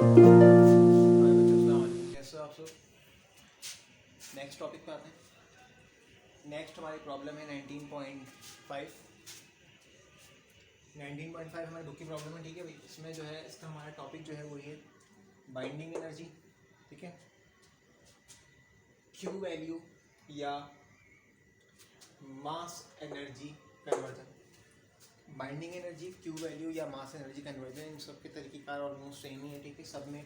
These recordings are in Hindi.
हाय बच्चों, अस्सलाम वालेकुम। कैसे हो आप सब? नेक्स्ट टॉपिक पे आते हैं। नेक्स्ट हमारी प्रॉब्लम है 19.5। 19.5 हमारी बुक की प्रॉब्लम है, ठीक है भाई। इसमें जो है, इसका हमारा टॉपिक जो है वो ये बाइंडिंग एनर्जी, ठीक है, क्यू वैल्यू या mass energy conversion. Binding energy, Q value या मास एनर्जी कन्वर्जन, इन सब के तरीक़ेकार ऑलमोस्ट सेम ही है, ठीक है। सब में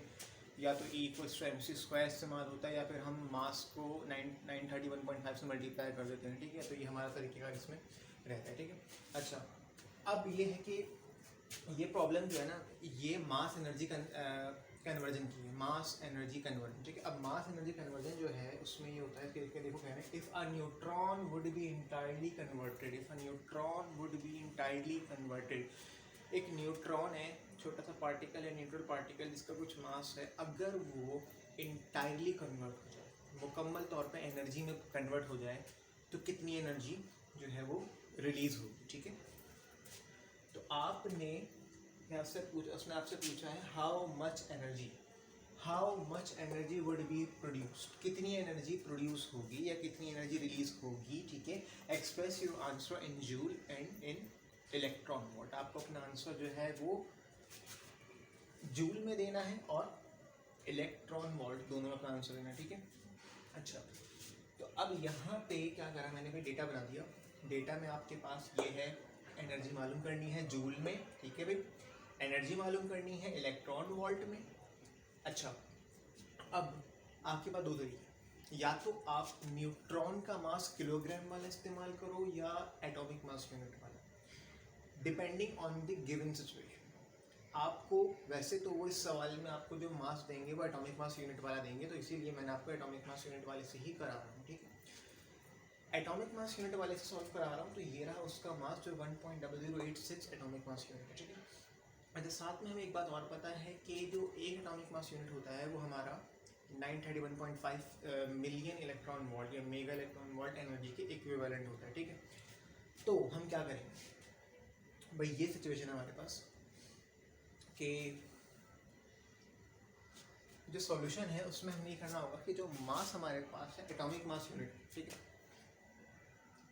या तो E equals to MC square इस्तेमाल होता है या फिर हम मास को 931.5 से मल्टीप्लाई कर देते हैं, ठीक है। तो ये हमारा तरीक़ेकार इसमें रहता है, ठीक है। अच्छा, अब ये है कि ये प्रॉब्लम जो है ना, ये मास एनर्जी कन्वर्जन की है, मास एनर्जी कन्वर्जन, ठीक है। अब मास एनर्जी कन्वर्जन जो है उसमें ये होता है कि देखो कह रहे हैं, if a neutron would be entirely converted, if a neutron would be entirely converted, एक न्यूट्रॉन है, छोटा सा पार्टिकल है, न्यूट्रल पार्टिकल जिसका कुछ मास है, अगर वो इंटायरली कन्वर्ट हो जाए, मुकम्मल तौर पे एनर्जी में कन्वर्ट हो जाए, तो कितनी एनर्जी जो है वो रिलीज़ होगी, ठीक है। तो आपने आपसे पूछा, उसने आपसे पूछा है how much energy would be produced, कितनी एनर्जी प्रोड्यूस होगी या कितनी एनर्जी रिलीज होगी, ठीक है। Express your answer in joule and in electron volt. आपको अपना आंसर जो है वो जूल में देना है और इलेक्ट्रॉन वोल्ट दोनों में अपना आंसर देना है, ठीक है। अच्छा, तो अब यहाँ पे क्या करा मैंने, भाई डेटा बना दिया। डेटा में आपके पास ये है, एनर्जी मालूम करनी है जूल में, ठीक है भाई। एनर्जी मालूम करनी है इलेक्ट्रॉन वोल्ट में। अच्छा, अब आपके पास दो तरीके, या तो आप न्यूट्रॉन का मास किलोग्राम वाला इस्तेमाल करो या एटॉमिक मास यूनिट वाला, depending on the given situation. आपको वैसे तो वो इस सवाल में आपको जो मास देंगे वो एटॉमिक मास यूनिट वाला देंगे, तो इसीलिए मैंने आपको एटॉमिक मास यूनिट वाले से ही करा रहा हूँ, ठीक है। एटॉमिक मास यूनिट वाले से सॉल्व करा रहा हूँ, तो ये रहा उसका मास जो 1.0086 एटॉमिक मास यूनिट है, ठीक है। अच्छा, साथ में हमें एक बात और पता है कि जो एक एटॉमिक मास यूनिट होता है वो हमारा 931.5 मिलियन इलेक्ट्रॉन वोल्ट या मेगा इलेक्ट्रॉन वोल्ट एनर्जी के इक्विवेलेंट होता है, ठीक है। तो हम क्या करेंगे भाई, ये सिचुएशन है हमारे पास कि जो सॉल्यूशन है उसमें हमें ये करना होगा कि जो मास हमारे पास है एटॉमिक मास यूनिट, ठीक है,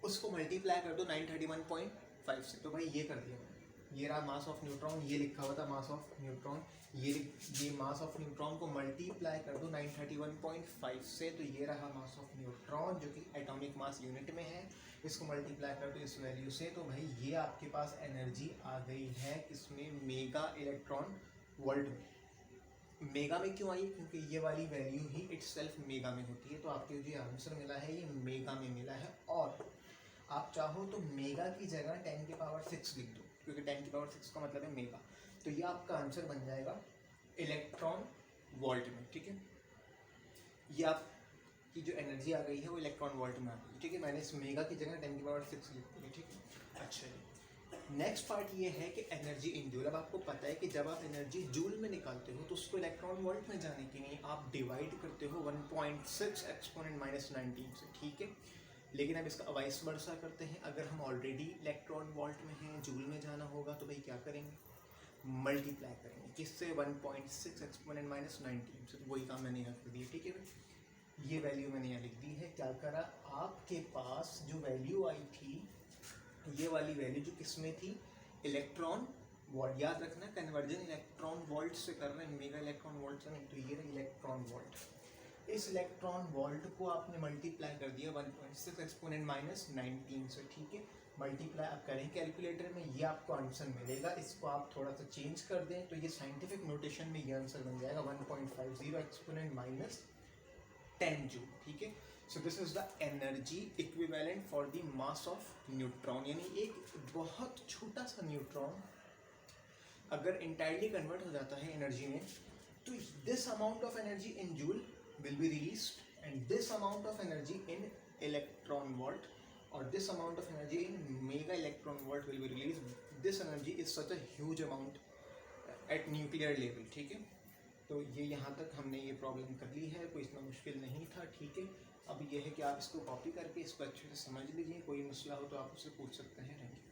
उसको मल्टीप्लाई कर दो 931.5 से। तो भाई ये कर दिया मैंने, ये रहा मास ऑफ न्यूट्रॉन, ये लिखा हुआ था मास ऑफ न्यूट्रॉन, ये मास ऑफ न्यूट्रॉन को मल्टीप्लाई कर दो 931.5 से, तो ये रहा मास ऑफ न्यूट्रॉन जो कि एटॉमिक मास यूनिट में है। इसको मल्टीप्लाई कर दो इस वैल्यू से, तो भाई ये आपके पास एनर्जी आ गई है इसमें मेगा इलेक्ट्रॉन वोल्ट में। मेगा में क्यों आई, क्योंकि ये वाली वैल्यू ही इटसेल्फ मेगा में होती है, तो आपको जो आंसर मिला है ये मेगा में मिला है। और आप चाहो तो मेगा की जगह 10 की पावर 6 लिख दो, क्योंकि 10 की पावर 6 का मतलब है मेगा। तो ये आपका आंसर बन जाएगा इलेक्ट्रॉन वोल्ट में, ठीक है। ये आपकी जो एनर्जी आ गई है वो इलेक्ट्रॉन वोल्ट में आ गई, ठीक है। मैंने इस मेगा की जगह 10 की पावर 6 लिख दी, ठीक है। अच्छा जी, नेक्स्ट पार्ट ये है कि एनर्जी इन जूल। अब आपको पता है कि जब आप एनर्जी जूल में निकालते हो तो उसको इलेक्ट्रॉन वोल्ट में जाने के लिए आप डिवाइड करते हो 1.6 एक्सपोनेंट माइनस 19 से, ठीक है। लेकिन अब इसका वाइस वर्सा करते हैं, अगर हम ऑलरेडी इलेक्ट्रॉन वोल्ट में हैं, जूल में जाना होगा, तो भाई क्या करेंगे, मल्टीप्लाई करेंगे किससे, 1.6 एक्सपोनेंट माइनस 19 से। तो वही काम मैंने यहाँ कर दिया, ठीक है भाई। ये वैल्यू मैंने यहाँ लिख दी है। क्या करा, आपके पास जो वैल्यू आई थी, ये वाली वैल्यू जो किसमें थी, इलेक्ट्रॉन वोल्ट। याद रखना, कन्वर्जन इलेक्ट्रॉन वोल्ट से कर रहे हैं, मेगा इलेक्ट्रॉन वोल्ट से नहीं। तो ये रहा इलेक्ट्रॉन वोल्ट। इस इलेक्ट्रॉन वोल्ट को आपने मल्टीप्लाई कर दिया 1.6 एक्सपोनेंट माइनस 19 से, ठीक है। मल्टीप्लाई आप करें कैलकुलेटर में, ये आपको आंसर मिलेगा। इसको आप थोड़ा सा चेंज कर दें तो ये साइंटिफिक नोटेशन में ये आंसर बन जाएगा 1.50 एक्सपोनेंट माइनस 10 जूल, ठीक है। So this is the energy equivalent for the mass of neutron. यानी एक बहुत छोटा सा न्यूट्रॉन अगर इंटायरली कन्वर्ट हो जाता है एनर्जी में, तो this amount of energy in joule will be released and this amount of energy in electron volt or this amount of energy in mega electron volt will be released. This energy is such a huge amount at nuclear level, ठीक है। तो ये यहाँ तक हमने ये प्रॉब्लम कर ली है, कोई इतना मुश्किल नहीं था, ठीक है। अब ये है कि आप इसको कॉपी करके इसको अच्छे से समझ लीजिए, कोई मसला हो तो आप उससे पूछ सकते हैं। Thank you.